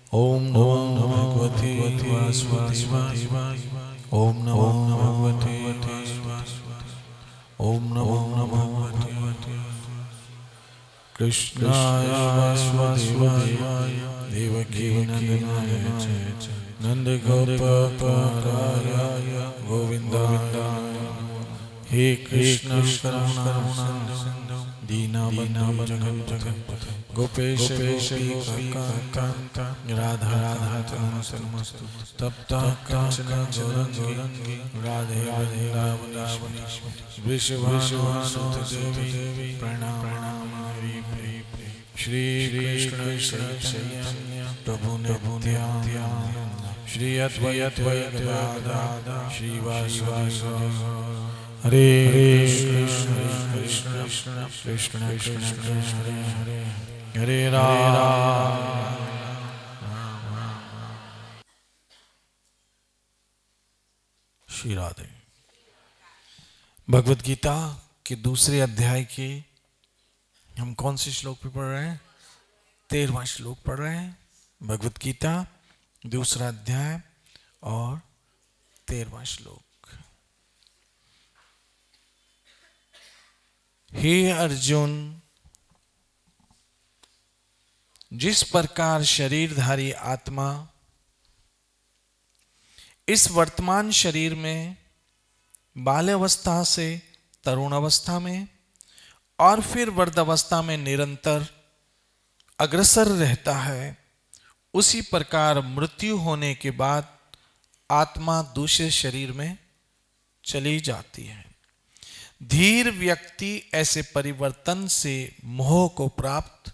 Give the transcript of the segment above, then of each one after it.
ओम नमो भगवते वासुदेवाय। ओम नमो भगवते ओम नमो भगवते कृष्णाय वासुदेवाय देवकी नंदनाय च नंद गोपकाराय गोविंदाय। हे कृष्ण करुणा सिंधु दीनबंधु जगन्नाथ गोपेश गोपीकांत राधा नमस्तु तप्ता कांचन गौरंगी राधे वृषभानुसुते देवी प्रणाम। श्री कृष्ण प्रभु नित्यानंद श्री अद्वैत गदाधर श्रीवासुदेव। हरे कृष्ण कृष्ण कृष्ण कृष्ण हरे हरे राम। श्री राधे। भगवत गीता के दूसरे अध्याय के हम कौन से श्लोक पे पढ़ रहे हैं? 13वां श्लोक पढ़ रहे हैं। भगवत गीता दूसरा अध्याय और 13वां श्लोक। हे अर्जुन, जिस प्रकार शरीरधारी आत्मा इस वर्तमान शरीर में बाल्यावस्था से तरुण अवस्था में और फिर वृद्धावस्था में निरंतर अग्रसर रहता है, उसी प्रकार मृत्यु होने के बाद आत्मा दूसरे शरीर में चली जाती है। धीर व्यक्ति ऐसे परिवर्तन से मोह को प्राप्त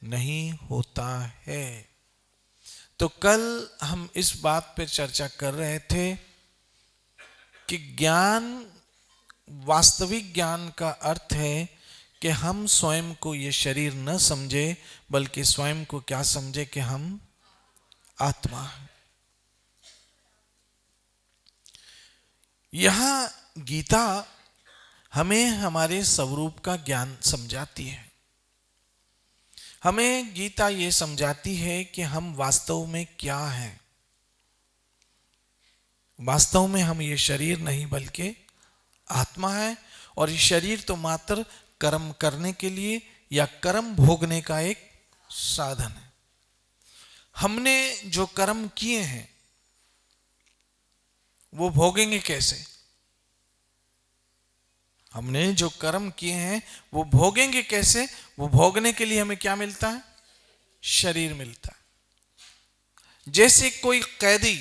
नहीं होता है। तो कल हम इस बात पर चर्चा कर रहे थे कि ज्ञान, वास्तविक ज्ञान का अर्थ है कि हम स्वयं को ये शरीर न समझे, बल्कि स्वयं को क्या समझे कि हम आत्मा हैं। यहां गीता हमें हमारे स्वरूप का ज्ञान समझाती है। हमें गीता ये समझाती है कि हम वास्तव में क्या हैं। वास्तव में हम ये शरीर नहीं बल्कि आत्मा है, और ये शरीर तो मात्र कर्म करने के लिए या कर्म भोगने का एक साधन है। हमने जो कर्म किए हैं वो भोगेंगे कैसे? हमने जो कर्म किए हैं वो भोगेंगे कैसे? वो भोगने के लिए हमें क्या मिलता है? शरीर मिलता है। जैसे कोई कैदी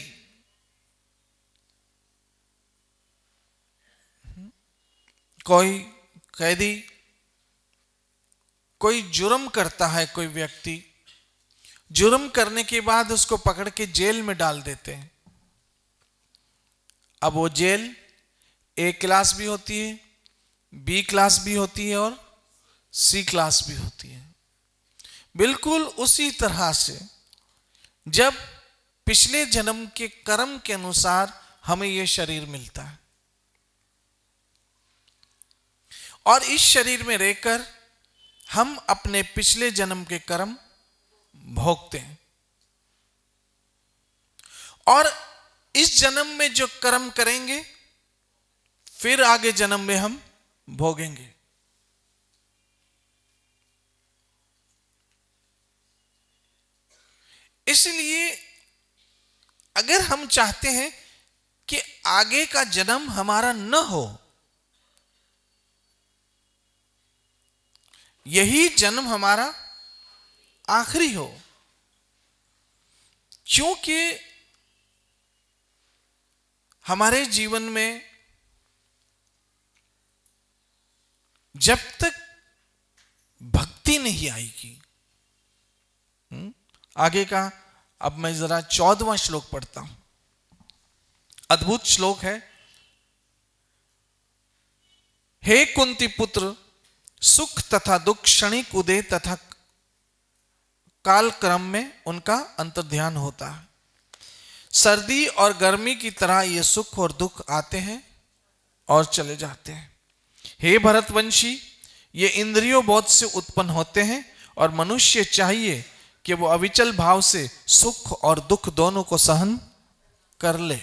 कोई जुर्म करता है, कोई व्यक्ति जुर्म करने के बाद उसको पकड़ के जेल में डाल देते हैं। अब वो जेल ए क्लास भी होती है, बी क्लास भी होती है और सी क्लास भी होती है। बिल्कुल उसी तरह से जब पिछले जन्म के कर्म के अनुसार हमें यह शरीर मिलता है, और इस शरीर में रहकर हम अपने पिछले जन्म के कर्म भोगते हैं, और इस जन्म में जो कर्म करेंगे फिर आगे जन्म में हम भोगेंगे। इसलिए अगर हम चाहते हैं कि आगे का जन्म हमारा न हो, यही जन्म हमारा आखिरी हो, क्योंकि हमारे जीवन में जब तक भक्ति नहीं आएगी, आगे का अब मैं जरा 14वां श्लोक पढ़ता हूं। अद्भुत श्लोक है। हे कुंती पुत्र, सुख तथा दुख क्षणिक उदय तथा काल क्रम में उनका अंतर्ध्यान होता है। सर्दी और गर्मी की तरह ये सुख और दुख आते हैं और चले जाते हैं। हे भरतवंशी, ये इंद्रियों बोध से उत्पन्न होते हैं और मनुष्य चाहिए कि वो अविचल भाव से सुख और दुख दोनों को सहन कर ले।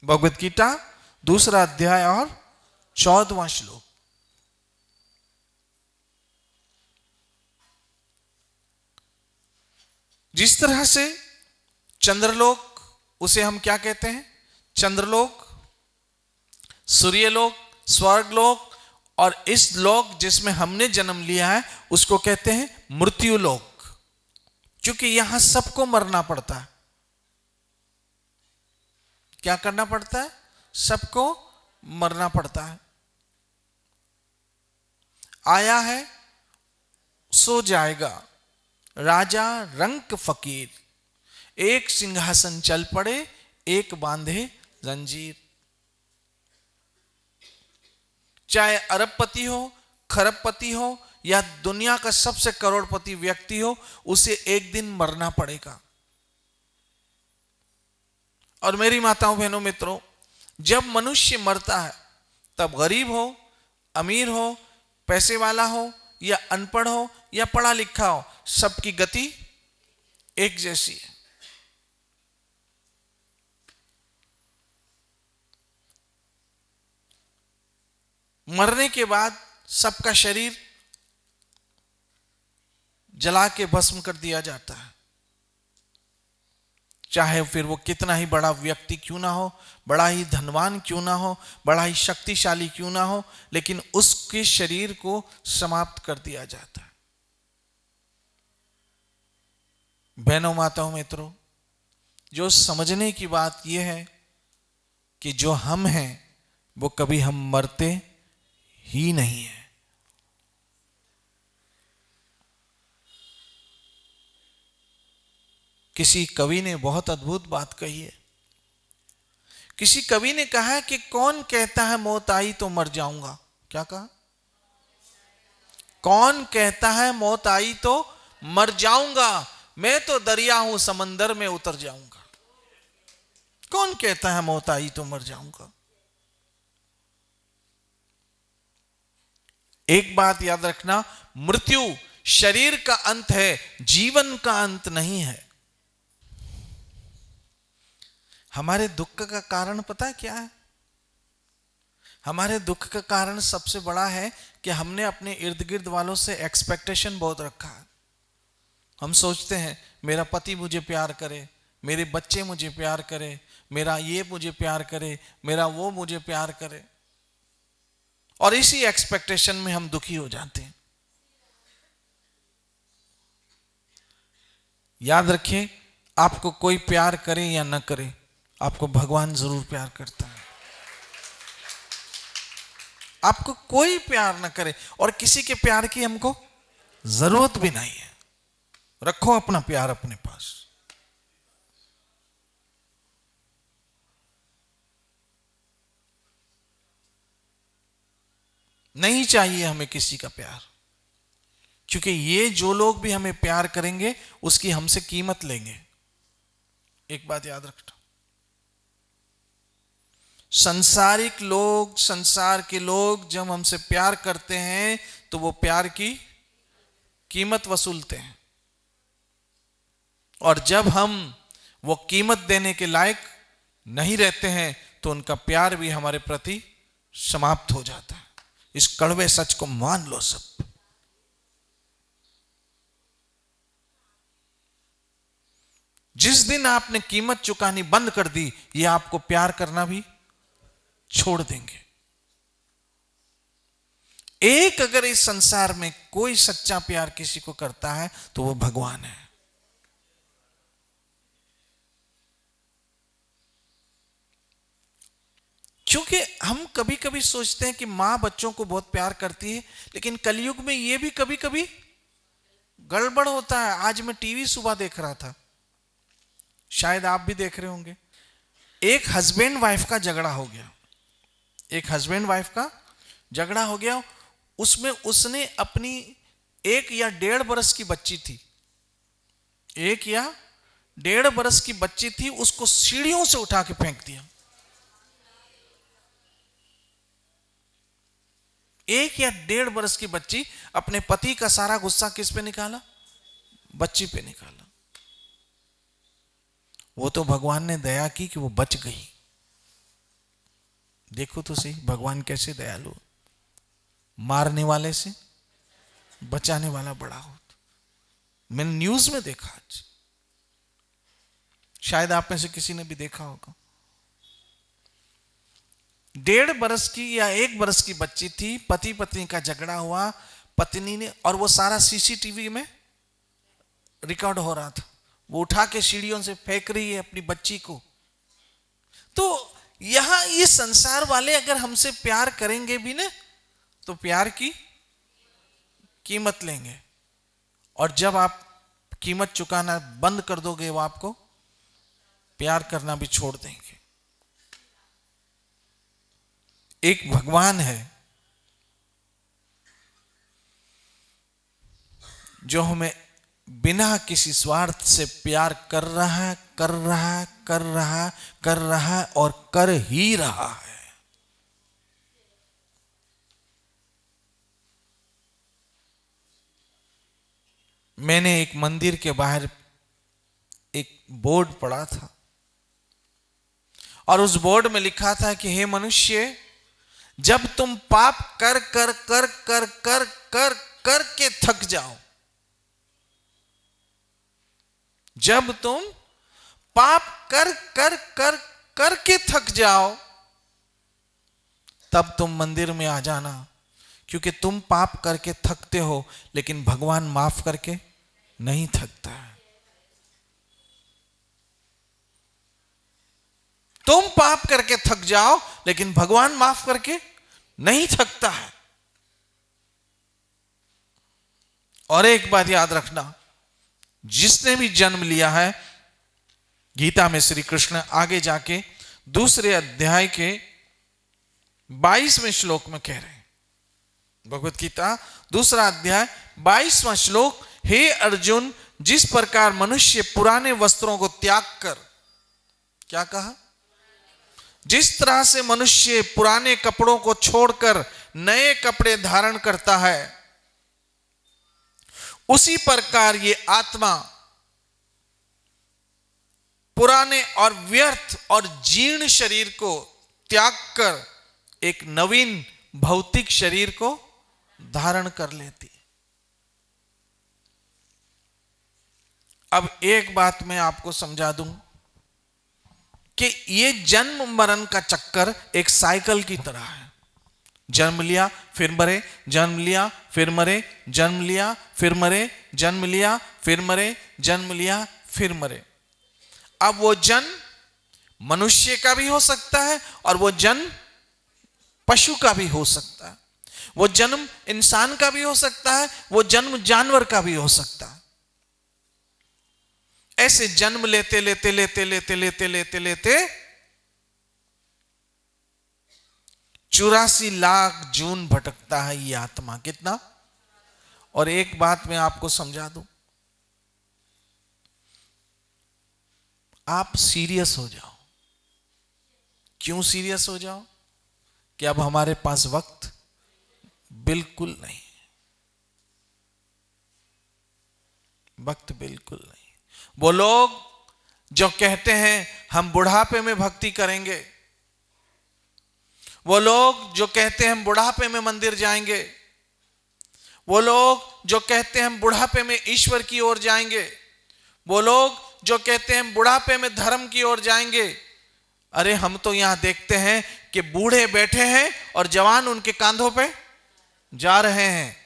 भगवत गीता 2 अध्याय और 14वां श्लोक। जिस तरह से चंद्रलोक, उसे हम क्या कहते हैं? चंद्रलोक, सूर्यलोक, स्वर्गलोक, और इस लोक जिसमें हमने जन्म लिया है उसको कहते हैं मृत्युलोक, क्योंकि यहां सबको मरना पड़ता है। क्या करना पड़ता है? सबको मरना पड़ता है। आया है सो जाएगा, राजा रंक फकीर, एक सिंहासन चल पड़े, एक बांधे जंजीर। चाहे अरबपति हो, खरबपति हो, या दुनिया का सबसे करोड़पति व्यक्ति हो, उसे एक दिन मरना पड़ेगा। और मेरी माताओं बहनों मित्रों, जब मनुष्य मरता है तब गरीब हो, अमीर हो, पैसे वाला हो या अनपढ़ हो या पढ़ा लिखा हो, सबकी गति एक जैसी है। मरने के बाद सबका शरीर जला के भस्म कर दिया जाता है। चाहे फिर वो कितना ही बड़ा व्यक्ति क्यों ना हो, बड़ा ही धनवान क्यों ना हो, बड़ा ही शक्तिशाली क्यों ना हो, लेकिन उसके शरीर को समाप्त कर दिया जाता है। बहनों, माताओं, मित्रों, जो समझने की बात यह है कि जो हम हैं वो कभी हम मरते ही नहीं है। किसी कवि ने बहुत अद्भुत बात कही है। किसी कवि ने कहा कि कौन कहता है मौत आई तो मर जाऊंगा। क्या कहा? कौन कहता है मौत आई तो मर जाऊंगा, मैं तो दरिया हूं समंदर में उतर जाऊंगा। कौन कहता है मौत आई तो मर जाऊंगा? एक बात याद रखना, मृत्यु शरीर का अंत है, जीवन का अंत नहीं है। हमारे दुख का कारण पता है क्या है? हमारे दुख का कारण सबसे बड़ा है कि हमने अपने इर्द गिर्द वालों से एक्सपेक्टेशन बहुत रखा है। हम सोचते हैं मेरा पति मुझे प्यार करे, मेरे बच्चे मुझे प्यार करे, मेरा ये मुझे प्यार करे, मेरा वो मुझे प्यार करे, और इसी एक्सपेक्टेशन में हम दुखी हो जाते हैं। याद रखिए, आपको कोई प्यार करे या न करे, आपको भगवान जरूर प्यार करता है। आपको कोई प्यार न करे और किसी के प्यार की हमको जरूरत भी नहीं है। रखो अपना प्यार अपने पास। नहीं चाहिए हमें किसी का प्यार, क्योंकि ये जो लोग भी हमें प्यार करेंगे उसकी हमसे कीमत लेंगे। एक बात याद रखना, संसारिक लोग, संसार के लोग जब हमसे प्यार करते हैं तो वो प्यार की कीमत वसूलते हैं, और जब हम वो कीमत देने के लायक नहीं रहते हैं तो उनका प्यार भी हमारे प्रति समाप्त हो जाता है। इस कड़वे सच को मान लो सब। जिस दिन आपने कीमत चुकानी बंद कर दी, ये आपको प्यार करना भी छोड़ देंगे। एक अगर इस संसार में कोई सच्चा प्यार किसी को करता है तो वो भगवान है। क्योंकि हम कभी कभी सोचते हैं कि मां बच्चों को बहुत प्यार करती है, लेकिन कलयुग में यह भी कभी कभी गड़बड़ होता है। आज मैं टीवी सुबह देख रहा था, शायद आप भी देख रहे होंगे। एक हस्बैंड वाइफ का झगड़ा हो गया, एक हस्बैंड वाइफ का झगड़ा हो गया। उसमें उसने अपनी 1 या 1.5 बरस की बच्ची थी, 1 या 1.5 बरस की बच्ची थी, उसको सीढ़ियों से उठा के फेंक दिया। 1 या 1.5 बरस की बच्ची, अपने पति का सारा गुस्सा किस पे निकाला? बच्ची पे निकाला। वो तो भगवान ने दया की कि वो बच गई। देखो तो सही भगवान कैसे दयालु, मारने वाले से बचाने वाला बड़ा हो। मैंने न्यूज में देखा आज, शायद आप में से किसी ने भी देखा होगा। 1.5 बरस की या 1 बरस की बच्ची थी, पति पत्नी का झगड़ा हुआ, पत्नी ने, और वो सारा सीसीटीवी में रिकॉर्ड हो रहा था, वो उठा के सीढ़ियों से फेंक रही है अपनी बच्ची को। तो यहां ये संसार वाले अगर हमसे प्यार करेंगे भी ना, तो प्यार की कीमत लेंगे, और जब आप कीमत चुकाना बंद कर दोगे, वो आपको प्यार करना भी छोड़ देंगे। एक भगवान है जो हमें बिना किसी स्वार्थ से प्यार कर रहा है, कर रहा है, कर रहा है, कर रहा है और कर ही रहा है। मैंने एक मंदिर के बाहर एक बोर्ड पढ़ा था, और उस बोर्ड में लिखा था कि हे मनुष्य, जब तुम पाप कर कर कर कर कर कर कर के थक जाओ, जब तुम पाप कर कर कर कर के थक जाओ, तब तुम मंदिर में आ जाना, क्योंकि तुम पाप करके थकते हो, लेकिन भगवान माफ करके नहीं थकता है। तुम पाप करके थक जाओ, लेकिन भगवान माफ करके नहीं थकता है। और एक बात याद रखना, जिसने भी जन्म लिया है, गीता में श्री कृष्ण आगे जाके 2 अध्याय के 22वें श्लोक में कह रहे हैं, भगवत गीता 2 अध्याय 22वां श्लोक, हे अर्जुन, जिस प्रकार मनुष्य पुराने वस्त्रों को त्याग कर, क्या कहा, जिस तरह से मनुष्य पुराने कपड़ों को छोड़कर नए कपड़े धारण करता है, उसी प्रकार ये आत्मा पुराने और व्यर्थ और जीर्ण शरीर को त्याग कर एक नवीन भौतिक शरीर को धारण कर लेती है। अब एक बात मैं आपको समझा दूं कि ये जन्म मरण का चक्कर एक साइकिल की तरह है। जन्म लिया फिर मरे, जन्म लिया फिर मरे, जन्म लिया फिर मरे, जन्म लिया फिर मरे, जन्म लिया फिर मरे। अब वो जन्म मनुष्य का भी हो सकता है और वो जन्म पशु का भी हो सकता है, वो जन्म इंसान का भी हो सकता है, वो जन्म जानवर का भी हो सकता है। ऐसे जन्म लेते लेते लेते लेते लेते लेते लेते 84 लाख जून भटकता है ये आत्मा। कितना? और एक बात मैं आपको समझा दूं, आप सीरियस हो जाओ। क्यों सीरियस हो जाओ? कि अब हमारे पास वक्त बिल्कुल नहीं, वक्त बिल्कुल नहीं। वो लोग जो कहते हैं हम बुढ़ापे में भक्ति करेंगे, वो लोग जो कहते हैं हम बुढ़ापे में मंदिर जाएंगे, वो लोग जो कहते हैं हम बुढ़ापे में ईश्वर की ओर जाएंगे, वो लोग जो कहते हैं हम बुढ़ापे में धर्म की ओर जाएंगे, अरे हम तो यहां देखते हैं कि बूढ़े बैठे हैं और जवान उनके कांधों पे जा रहे हैं।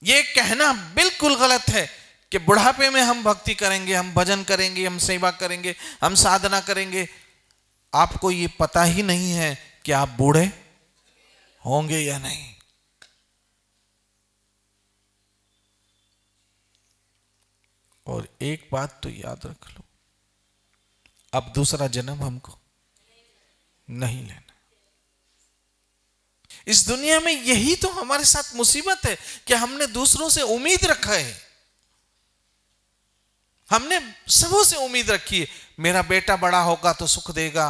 ये कहना बिल्कुल गलत है कि बुढ़ापे में हम भक्ति करेंगे, हम भजन करेंगे, हम सेवा करेंगे, हम साधना करेंगे। आपको ये पता ही नहीं है कि आप बूढ़े होंगे या नहीं। और एक बात तो याद रख लो, अब दूसरा जन्म हमको नहीं लेना। इस दुनिया में यही तो हमारे साथ मुसीबत है कि हमने दूसरों से उम्मीद रखा है, हमने सबों से उम्मीद रखी है, मेरा बेटा बड़ा होगा तो सुख देगा,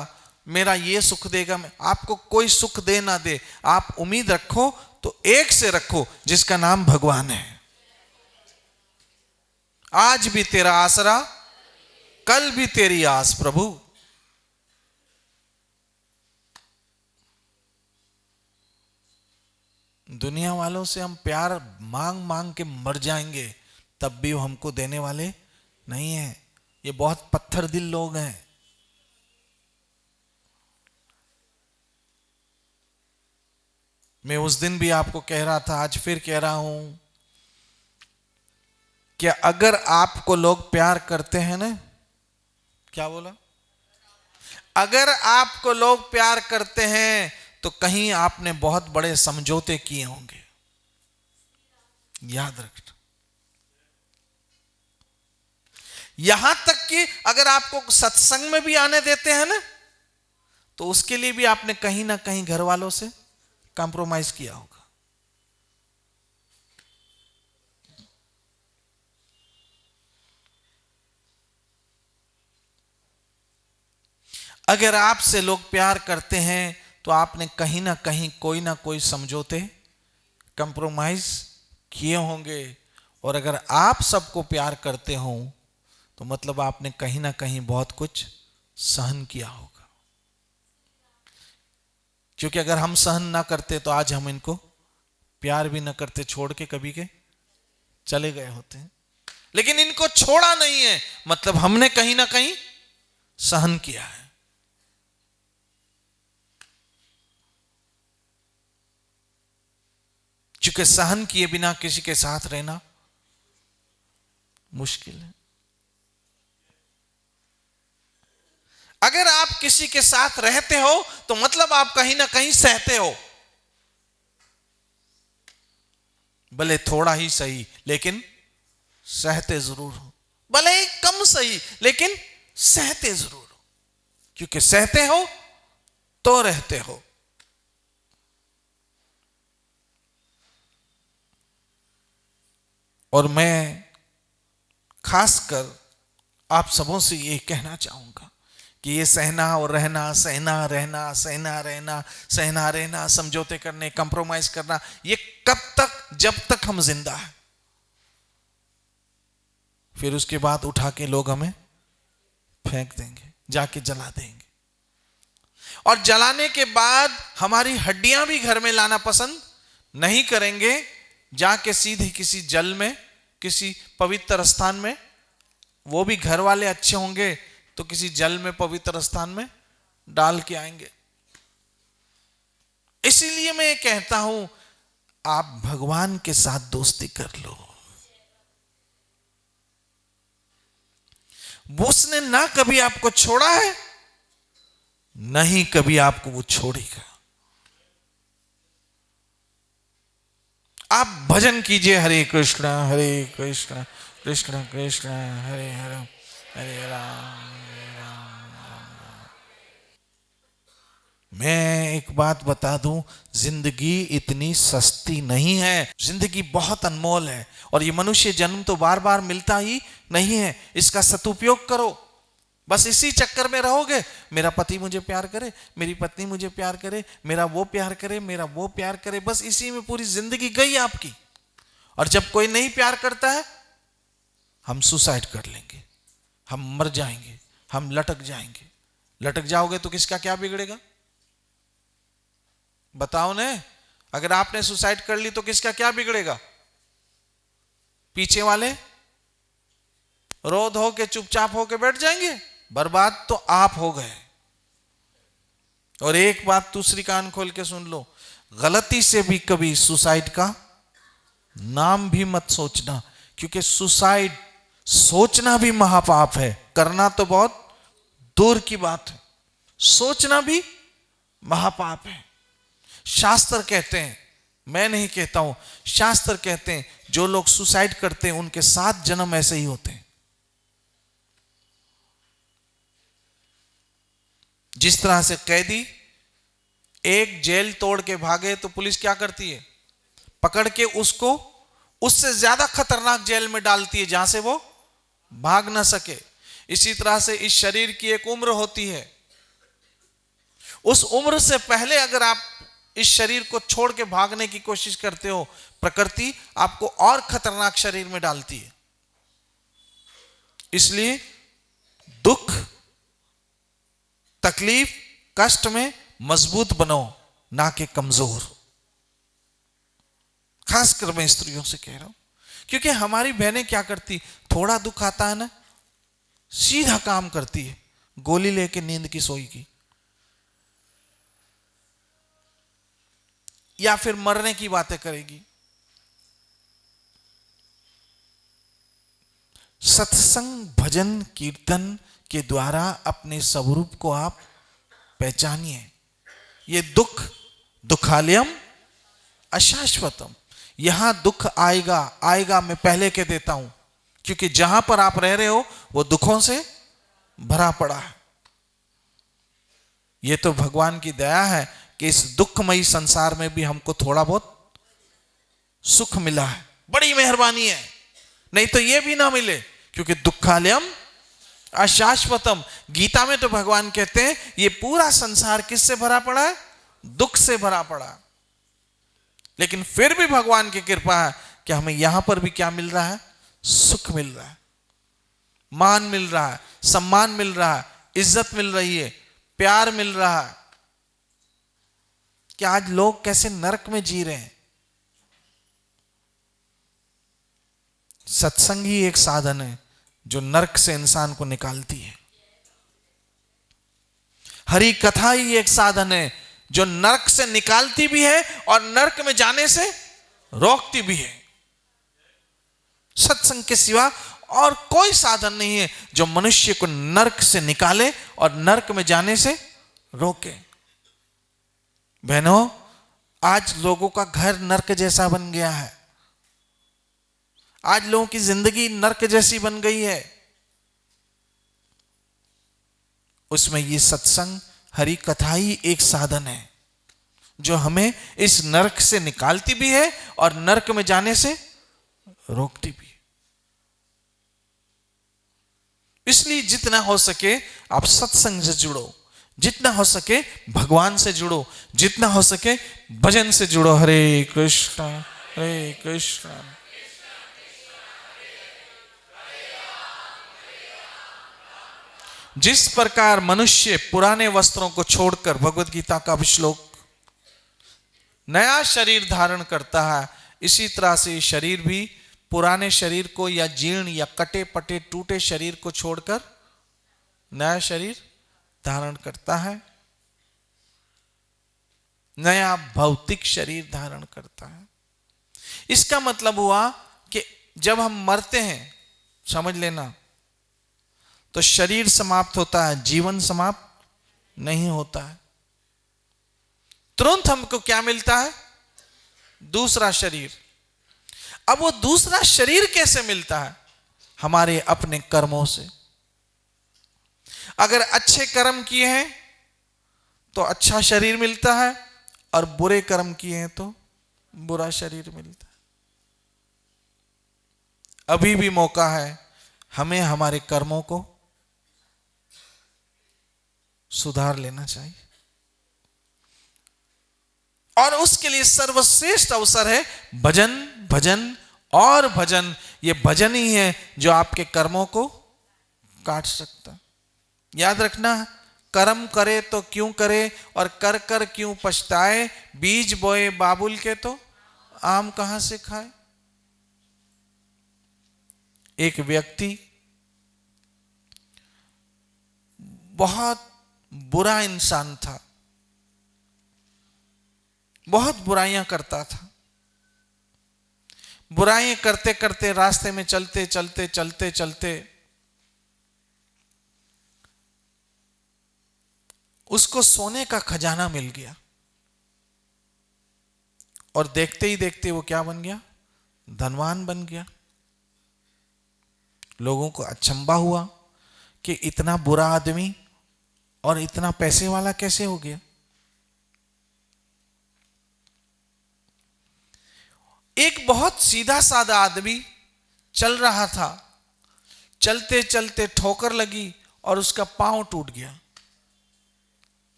मेरा ये सुख देगा। आपको कोई सुख दे ना दे, आप उम्मीद रखो तो एक से रखो जिसका नाम भगवान है। आज भी तेरा आसरा, कल भी तेरी आस प्रभु। दुनिया वालों से हम प्यार मांग मांग के मर जाएंगे, तब भी वो हमको देने वाले नहीं है। ये बहुत पत्थर दिल लोग हैं। मैं उस दिन भी आपको कह रहा था, आज फिर कह रहा हूं कि अगर आपको लोग प्यार करते हैं ना, क्या बोला, अगर आपको लोग प्यार करते हैं तो कहीं आपने बहुत बड़े समझौते किए होंगे, याद रखना। यहां तक कि अगर आपको सत्संग में भी आने देते हैं ना, तो उसके लिए भी आपने कहीं ना कहीं घर वालों से कॉम्प्रोमाइज किया होगा। अगर आपसे लोग प्यार करते हैं तो आपने कहीं ना कोई समझौते, कंप्रोमाइज किए होंगे। और अगर आप सबको प्यार करते हो तो मतलब आपने कहीं ना कहीं बहुत कुछ सहन किया होगा। क्योंकि अगर हम सहन ना करते तो आज हम इनको प्यार भी ना करते, छोड़ के कभी के चले गए होते हैं। लेकिन इनको छोड़ा नहीं है, मतलब हमने कहीं ना कहीं सहन किया है। क्योंकि सहन किए बिना किसी के साथ रहना मुश्किल है। अगर आप किसी के साथ रहते हो तो मतलब आप कहीं ना कहीं सहते हो, भले थोड़ा ही सही लेकिन सहते जरूर हो, भले ही कम सही लेकिन सहते जरूर हो। क्योंकि सहते हो तो रहते हो। और मैं खासकर आप सबों से ये कहना चाहूंगा कि ये सहना और रहना, सहना रहना, सहना रहना, सहना रहना, समझौते करने, कंप्रोमाइज करना, ये कब तक, जब तक हम जिंदा हैं। फिर उसके बाद उठा के लोग हमें फेंक देंगे, जाके जला देंगे। और जलाने के बाद हमारी हड्डियां भी घर में लाना पसंद नहीं करेंगे, जाके सीधे किसी जल में, किसी पवित्र स्थान में, वो भी घर वाले अच्छे होंगे तो किसी जल में, पवित्र स्थान में डाल के आएंगे। इसीलिए मैं कहता हूं आप भगवान के साथ दोस्ती कर लो। उसने ना कभी आपको छोड़ा है, नहीं कभी आपको वो छोड़ेगा। आप भजन कीजिए, हरे कृष्णा कृष्ण कृष्ण हरे हरे, हरे राम राम। मैं एक बात बता दूं, जिंदगी इतनी सस्ती नहीं है, जिंदगी बहुत अनमोल है। और ये मनुष्य जन्म तो बार बार मिलता ही नहीं है, इसका सदुपयोग करो। बस इसी चक्कर में रहोगे, मेरा पति मुझे प्यार करे, मेरी पत्नी मुझे प्यार करे, मेरा वो प्यार करे, मेरा वो प्यार करे, बस इसी में पूरी जिंदगी गई आपकी। और जब कोई नहीं प्यार करता है, हम सुसाइड कर लेंगे, हम मर जाएंगे, हम लटक जाएंगे। लटक जाओगे तो किसका क्या बिगड़ेगा, बताओ ने। अगर आपने सुसाइड कर ली तो किसका क्या बिगड़ेगा, पीछे वाले रो धो के चुपचाप होके बैठ जाएंगे, बर्बाद तो आप हो गए। और एक बात दूसरी कान खोल के सुन लो, गलती से भी कभी सुसाइड का नाम भी मत सोचना। क्योंकि सुसाइड सोचना भी महापाप है, करना तो बहुत दूर की बात है, सोचना भी महापाप है। शास्त्र कहते हैं, मैं नहीं कहता हूं, शास्त्र कहते हैं जो लोग सुसाइड करते हैं उनके 7 जन्म ऐसे ही होते हैं। जिस तरह से कैदी एक जेल तोड़ के भागे तो पुलिस क्या करती है, पकड़ के उसको उससे ज्यादा खतरनाक जेल में डालती है जहां से वो भाग ना सके। इसी तरह से इस शरीर की एक उम्र होती है, उस उम्र से पहले अगर आप इस शरीर को छोड़ के भागने की कोशिश करते हो, प्रकृति आपको और खतरनाक शरीर में डालती है। इसलिए दुख, तकलीफ, कष्ट में मजबूत बनो, ना कि कमजोर। खासकर मैं स्त्रियों से कह रहा हूं, क्योंकि हमारी बहनें क्या करती, थोड़ा दुख आता है ना, सीधा काम करती है, गोली लेके नींद की सोई की, या फिर मरने की बातें करेगी। सत्संग, भजन, कीर्तन के द्वारा अपने स्वरूप को आप पहचानिए। ये दुख, दुखालयम अशाश्वतम, यहां दुख आएगा आएगा, मैं पहले कह देता हूं, क्योंकि जहां पर आप रह रहे हो वो दुखों से भरा पड़ा है। ये तो भगवान की दया है कि इस दुखमयी संसार में भी हमको थोड़ा बहुत सुख मिला है, बड़ी मेहरबानी है, नहीं तो ये भी ना मिले, क्योंकि दुखालयम अशाश्वतम। गीता में तो भगवान कहते हैं ये पूरा संसार किससे भरा पड़ा है, दुख से भरा पड़ा। लेकिन फिर भी भगवान की कृपा है कि हमें यहां पर भी क्या मिल रहा है, सुख मिल रहा है, मान मिल रहा है, सम्मान मिल रहा है, इज्जत मिल रही है, प्यार मिल रहा है। कि आज लोग कैसे नरक में जी रहे हैं। सत्संग ही एक साधन है जो नरक से इंसान को निकालती है। हरि कथा ही एक साधन है जो नरक से निकालती भी है और नरक में जाने से रोकती भी है। सत्संग के सिवा और कोई साधन नहीं है जो मनुष्य को नरक से निकाले और नरक में जाने से रोके। बहनों, आज लोगों का घर नरक जैसा बन गया है, आज लोगों की जिंदगी नरक जैसी बन गई है। उसमें ये सत्संग, हरि कथा ही एक साधन है जो हमें इस नरक से निकालती भी है और नरक में जाने से रोकती भी है। इसलिए जितना हो सके आप सत्संग से जुड़ो, जितना हो सके भगवान से जुड़ो, जितना हो सके भजन से जुड़ो। हरे कृष्ण हरे कृष्ण। जिस प्रकार मनुष्य पुराने वस्त्रों को छोड़कर, भगवत गीता का श्लोक, नया शरीर धारण करता है, इसी तरह से शरीर भी पुराने शरीर को या जीर्ण या कटे पटे टूटे शरीर को छोड़कर नया शरीर धारण करता है, नया भौतिक शरीर धारण करता है। इसका मतलब हुआ कि जब हम मरते हैं, समझ लेना, तो शरीर समाप्त होता है, जीवन समाप्त नहीं होता है। तुरंत हमको क्या मिलता है, दूसरा शरीर। अब वो दूसरा शरीर कैसे मिलता है, हमारे अपने कर्मों से। अगर अच्छे कर्म किए हैं तो अच्छा शरीर मिलता है, और बुरे कर्म किए हैं तो बुरा शरीर मिलता है। अभी भी मौका है हमें हमारे कर्मों को सुधार लेना चाहिए, और उसके लिए सर्वश्रेष्ठ अवसर है भजन, भजन और भजन। ये भजन ही है जो आपके कर्मों को काट सकता। याद रखना, कर्म करे तो क्यों करे और कर कर क्यों पछताए, बीज बोए बाबुल के तो आम कहां से खाए। एक व्यक्ति बहुत बुरा इंसान था, बहुत बुराइयां करता था। बुराइयां करते करते रास्ते में चलते चलते चलते चलते उसको सोने का खजाना मिल गया, और देखते ही देखते वो क्या बन गया, धनवान बन गया। लोगों को अचंभा हुआ कि इतना बुरा आदमी और इतना पैसे वाला कैसे हो गया। एक बहुत सीधा साधा आदमी चल रहा था, चलते चलते ठोकर लगी और उसका पांव टूट गया।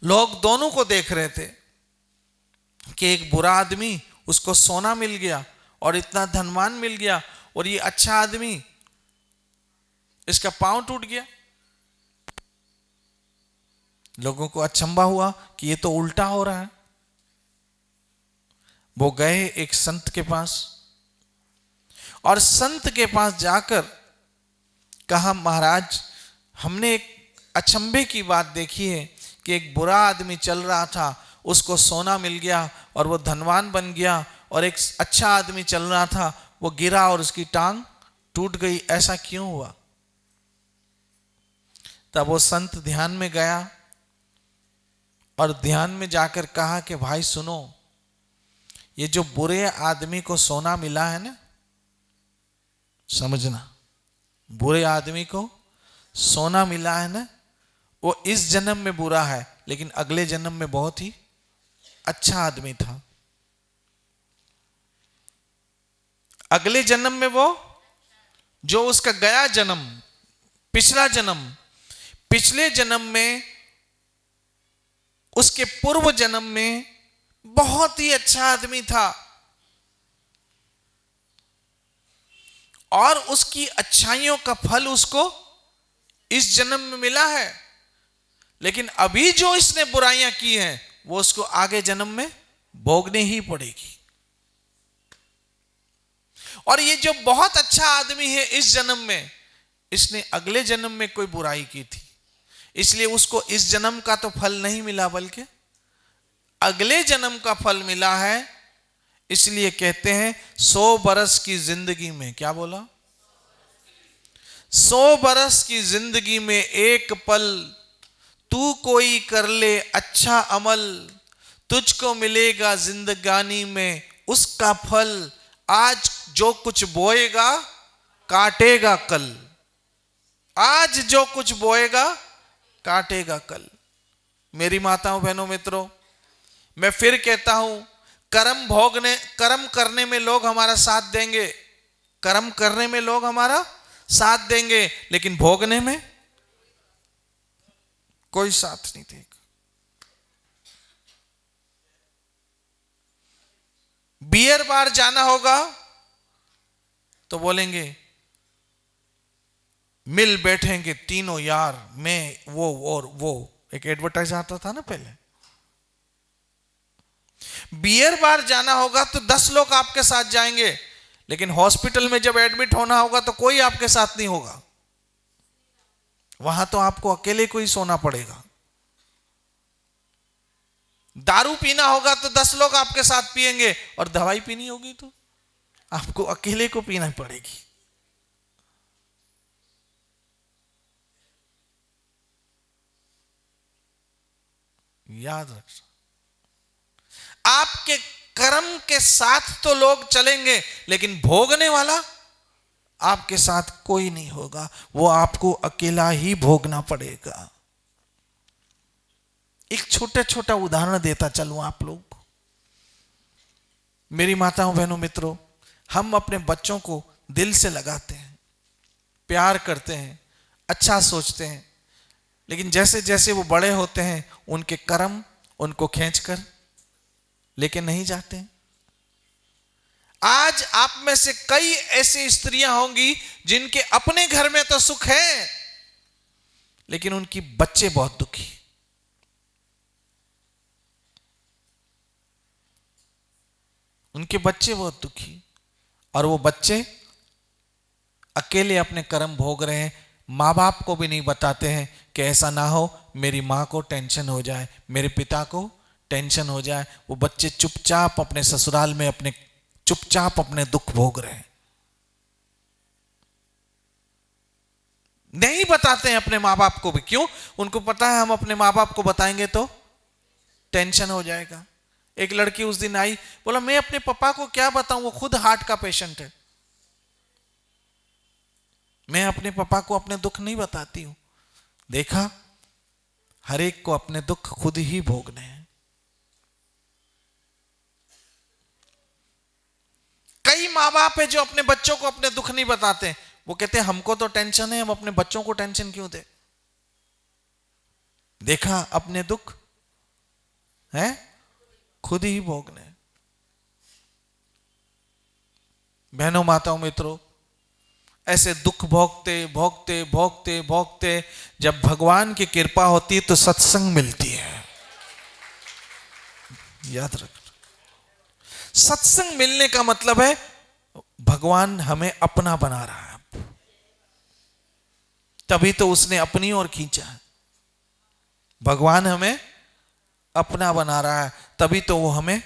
लोग दोनों को देख रहे थे। कि एक बुरा आदमी, उसको सोना मिल गया और इतना धनवान मिल गया, और ये अच्छा आदमी, इसका पांव टूट गया। लोगों को अचंभा हुआ कि ये तो उल्टा हो रहा है। वो गए एक संत के पास, और संत के पास जाकर कहा, महाराज, हमने एक अचंभे की बात देखी है कि एक बुरा आदमी चल रहा था, उसको सोना मिल गया और वो धनवान बन गया, और एक अच्छा आदमी चल रहा था, वो गिरा और उसकी टांग टूट गई, ऐसा क्यों हुआ? तब वो संत ध्यान में गया और ध्यान में जाकर कहा कि भाई सुनो, ये जो बुरे आदमी को सोना मिला है ना, समझना, बुरे आदमी को सोना मिला है ना, वो इस जन्म में बुरा है, लेकिन अगले जन्म में बहुत ही अच्छा आदमी था। अगले जन्म में वो, जो उसका गया जन्म, पिछला जन्म, पिछले जन्म में, उसके पूर्व जन्म में बहुत ही अच्छा आदमी था, और उसकी अच्छाइयों का फल उसको इस जन्म में मिला है, लेकिन अभी जो इसने बुराइयां की हैं वो उसको आगे जन्म में भोगने ही पड़ेगी। और ये जो बहुत अच्छा आदमी है इस जन्म में, इसने अगले जन्म में कोई बुराई की थी, इसलिए उसको इस जन्म का तो फल नहीं मिला, बल्कि अगले जन्म का फल मिला है। इसलिए कहते हैं 100 बरस की जिंदगी में, क्या बोला? 100 बरस की जिंदगी में एक पल तू कोई कर ले अच्छा अमल, तुझको मिलेगा जिंदगानी में उसका फल। आज जो कुछ बोएगा काटेगा कल, आज जो कुछ बोएगा काटेगा कल। मेरी माताओं, बहनों, मित्रों, मैं फिर कहता हूं, कर्म करने में लोग हमारा साथ देंगे, कर्म करने में लोग हमारा साथ देंगे, लेकिन भोगने में कोई साथ नहीं देगा। बियर बार जाना होगा तो बोलेंगे, मिल बैठेंगे तीनों यार, मैं वो और वो, एक एडवर्टाइज आता था ना पहले। बियर बार जाना होगा तो 10 लोग आपके साथ जाएंगे, लेकिन हॉस्पिटल में जब एडमिट होना होगा तो कोई आपके साथ नहीं होगा, वहां तो आपको अकेले को ही सोना पड़ेगा। दारू पीना होगा तो 10 लोग आपके साथ पिएंगे, और दवाई पीनी होगी तो आपको अकेले को पीना पड़ेगी। याद रखना, आपके कर्म के साथ तो लोग चलेंगे, लेकिन भोगने वाला आपके साथ कोई नहीं होगा, वो आपको अकेला ही भोगना पड़ेगा। एक छोटा छोटा उदाहरण देता चलूं आप लोग को। मेरी माताओं, बहनों, मित्रों, हम अपने बच्चों को दिल से लगाते हैं, प्यार करते हैं, अच्छा सोचते हैं, लेकिन जैसे जैसे वो बड़े होते हैं उनके कर्म उनको खींचकर लेके नहीं जाते। आज आप में से कई ऐसी स्त्रियां होंगी जिनके अपने घर में तो सुख है, लेकिन उनकी बच्चे बहुत दुखी। उनके बच्चे बहुत दुखी, और वो बच्चे अकेले अपने कर्म भोग रहे हैं, माँ बाप को भी नहीं बताते हैं कि ऐसा ना हो मेरी माँ को टेंशन हो जाए, मेरे पिता को टेंशन हो जाए। वो बच्चे चुपचाप अपने ससुराल में अपने चुपचाप अपने दुख भोग रहे हैं, नहीं बताते हैं अपने माँ बाप को भी। क्यों? उनको पता है हम अपने माँ बाप को बताएंगे तो टेंशन हो जाएगा। एक लड़की उस दिन आई, बोला मैं अपने पापा को क्या बताऊं, वो खुद हार्ट का पेशेंट है, मैं अपने पापा को अपने दुख नहीं बताती हूं। देखा, हर एक को अपने दुख खुद ही भोगने हैं। कई माँ बाप है जो अपने बच्चों को अपने दुख नहीं बताते, वो कहते हैं हमको तो टेंशन है, हम अपने बच्चों को टेंशन क्यों दे। देखा, अपने दुख है खुद ही भोगने। बहनों, माताओं, मित्रों, ऐसे दुख भोगते भोगते भोगते भोगते जब भगवान की कृपा होती है तो सत्संग मिलती है। याद रखना, सत्संग मिलने का मतलब है भगवान हमें अपना बना रहा है। तभी तो उसने अपनी ओर खींचा। भगवान हमें अपना बना रहा है, तभी तो वो हमें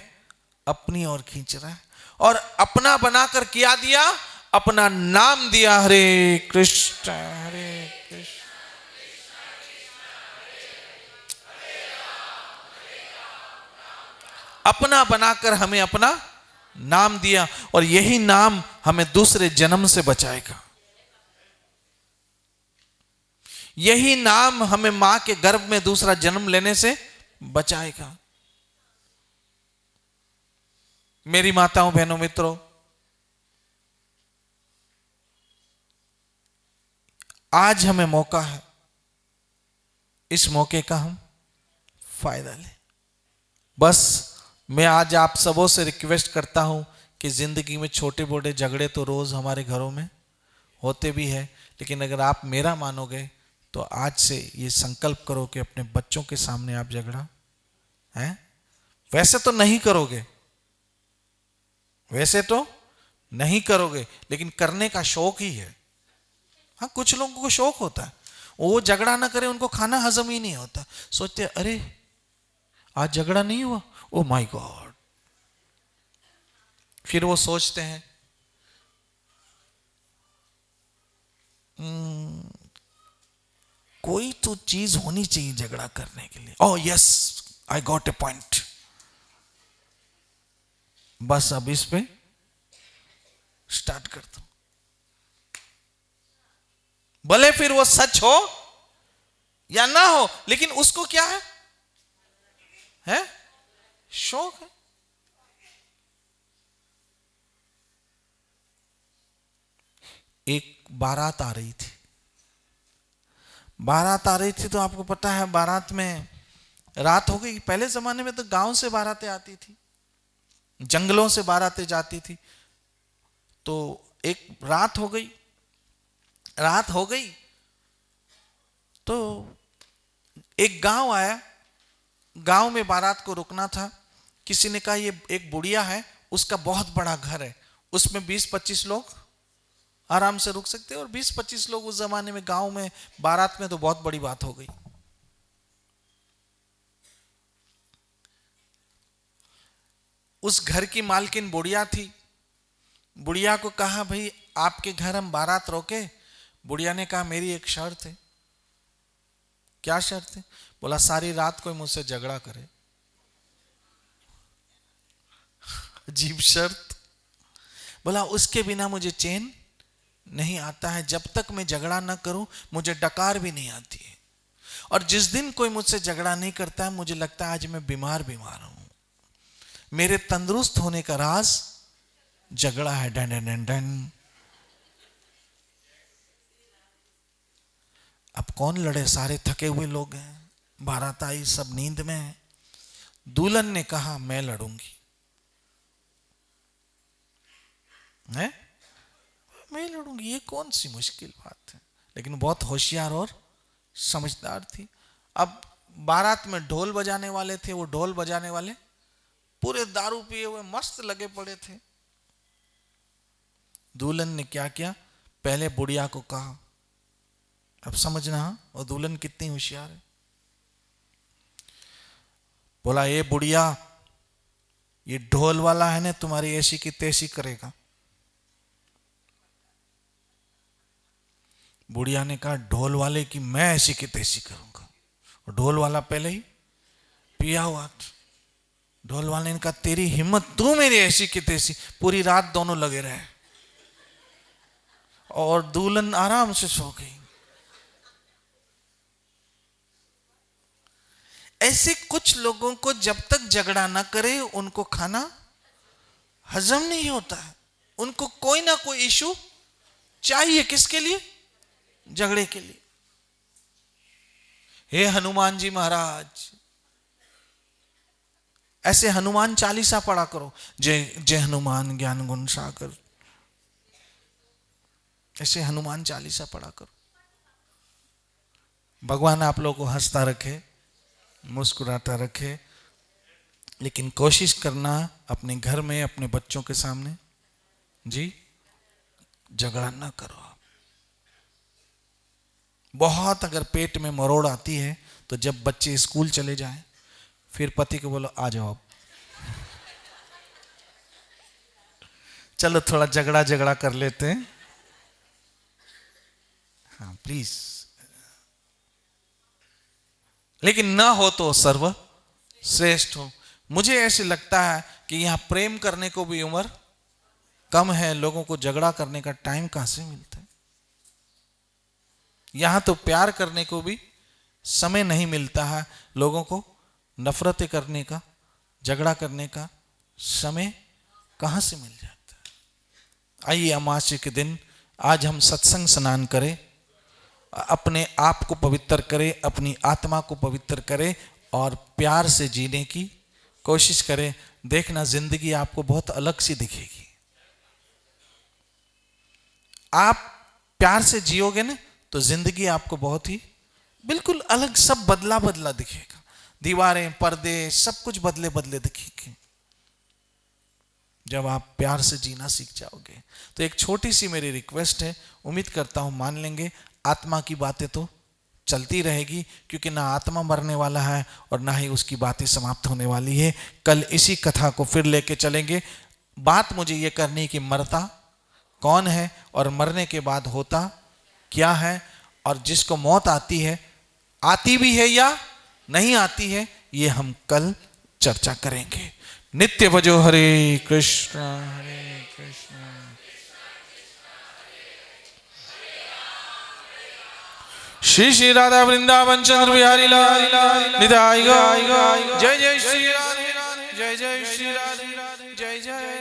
अपनी ओर खींच रहा है। और अपना बनाकर क्या दिया? अपना नाम दिया। हरे कृष्ण हरे कृष्ण। अपना बनाकर हमें अपना नाम दिया, और यही नाम हमें दूसरे जन्म से बचाएगा। यही नाम हमें मां के गर्भ में दूसरा जन्म लेने से बचाएगा। मेरी माताओं, बहनों, मित्रों, आज हमें मौका है, इस मौके का हम फायदा लें। बस मैं आज आप सबों से रिक्वेस्ट करता हूं कि जिंदगी में छोटे मोटे झगड़े तो रोज हमारे घरों में होते भी है, लेकिन अगर आप मेरा मानोगे तो आज से ये संकल्प करो कि अपने बच्चों के सामने आप झगड़ा है, वैसे तो नहीं करोगे, वैसे तो नहीं करोगे, लेकिन करने का शौक ही है। हाँ, कुछ लोगों को शौक होता है, वो झगड़ा ना करे उनको खाना हजम ही नहीं होता। सोचते अरे आज झगड़ा नहीं हुआ, ओ माय गॉड। फिर वो सोचते हैं कोई तो चीज होनी चाहिए झगड़ा करने के लिए। Oh yes, I got a point. बस अब इस पे स्टार्ट कर दो, भले फिर वो सच हो या ना हो, लेकिन उसको क्या है शौक है। एक बारात आ रही थी, बारात आ रही थी तो आपको पता है बारात में रात हो गई। पहले जमाने में तो गांव से बारातें आती थी, जंगलों से बारातें जाती थी। तो एक रात हो गई, रात हो गई तो एक गांव आया, गांव में बारात को रुकना था। किसी ने कहा ये एक बुढ़िया है, उसका बहुत बड़ा घर है, उसमें 20-25 लोग आराम से रुक सकते हैं। और 20-25 लोग उस जमाने में गांव में बारात में तो बहुत बड़ी बात हो गई। उस घर की मालकिन बुढ़िया थी। बुढ़िया को कहा भाई आपके घर हम बारात रोके। बुढ़िया ने कहा मेरी एक शर्त है। क्या शर्त है? बोला सारी रात कोई मुझसे झगड़ा करे। अजीब शर्त। बोला उसके बिना मुझे चैन नहीं आता है, जब तक मैं झगड़ा ना करूं मुझे डकार भी नहीं आती है। और जिस दिन कोई मुझसे झगड़ा नहीं करता है मुझे लगता है आज मैं बीमार बीमार हूं। मेरे तंदुरुस्त होने का राज झगड़ा है। Done done done done. अब कौन लड़े, सारे थके हुए लोग हैं, बारात आई, सब नींद में है। दुल्हन ने कहा मैं लड़ूंगी। है मैं लड़ूंगी, ये कौन सी मुश्किल बात है। लेकिन बहुत होशियार और समझदार थी। अब बारात में ढोल बजाने वाले थे, वो ढोल बजाने वाले पूरे दारू पिए हुए मस्त लगे पड़े थे। दुल्हन ने क्या किया, पहले बुढ़िया को कहा, अब समझना और दुल्हन कितनी होशियार है। बोला ये बुढ़िया, ये ढोल वाला है ना तुम्हारी ऐसी की तैसी करेगा। बुढ़िया ने कहा ढोल वाले की मैं ऐसी की तैसी करूंगा। और ढोल वाला पहले ही पिया हुआ था। ढोल वाले ने कहा तेरी हिम्मत, तू मेरी ऐसी की तैसी। पूरी रात दोनों लगे रहे और दुल्हन आराम से सो गई। ऐसे कुछ लोगों को जब तक झगड़ा ना करे उनको खाना हजम नहीं होता है। उनको कोई ना कोई इशू चाहिए, किसके लिए? झगड़े के लिए। हे हनुमान जी महाराज, ऐसे हनुमान चालीसा पढ़ा करो, जय जय हनुमान ज्ञान गुण सागर, ऐसे हनुमान चालीसा पढ़ा करो। भगवान आप लोगों को हंसता रखे, मुस्कुराता रखे, लेकिन कोशिश करना अपने घर में अपने बच्चों के सामने जी झगड़ा ना करो आप। बहुत अगर पेट में मरोड़ आती है तो जब बच्चे स्कूल चले जाएं फिर पति को बोलो आ जाओ अब, चलो थोड़ा झगड़ा झगड़ा कर लेते हैं, हाँ प्लीज। लेकिन ना हो तो सर्व श्रेष्ठ हो। मुझे ऐसे लगता है कि यहां प्रेम करने को भी उम्र कम है, लोगों को झगड़ा करने का टाइम कहां से मिलता है। यहां तो प्यार करने को भी समय नहीं मिलता है, लोगों को नफरतें करने का, झगड़ा करने का समय कहां से मिल जाता है। आइए अमावस्या के दिन आज हम सत्संग स्नान करें, अपने आप को पवित्र करें, अपनी आत्मा को पवित्र करें और प्यार से जीने की कोशिश करें। देखना जिंदगी आपको बहुत अलग सी दिखेगी। आप प्यार से जियोगे ना तो जिंदगी आपको बहुत ही बिल्कुल अलग, सब बदला बदला दिखेगा। दीवारें, पर्दे, सब कुछ बदले बदले दिखेंगे जब आप प्यार से जीना सीख जाओगे। तो एक छोटी सी मेरी रिक्वेस्ट है, उम्मीद करता हूं मान लेंगे। आत्मा की बातें तो चलती रहेगी क्योंकि ना आत्मा मरने वाला है और ना ही उसकी बातें समाप्त होने वाली है। कल इसी कथा को फिर लेके चलेंगे। बात मुझे ये करनी कि मरता कौन है और मरने के बाद होता क्या है, और जिसको मौत आती है, आती भी है या नहीं आती है, ये हम कल चर्चा करेंगे। नित्य भजो हरे कृष्ण हरे कृष्ण श्री श्री राधा वृंदावन चंद्र बिहारी लाल निताई गौर। जय जय श्री राधे, जय जय श्री राधे, जय जय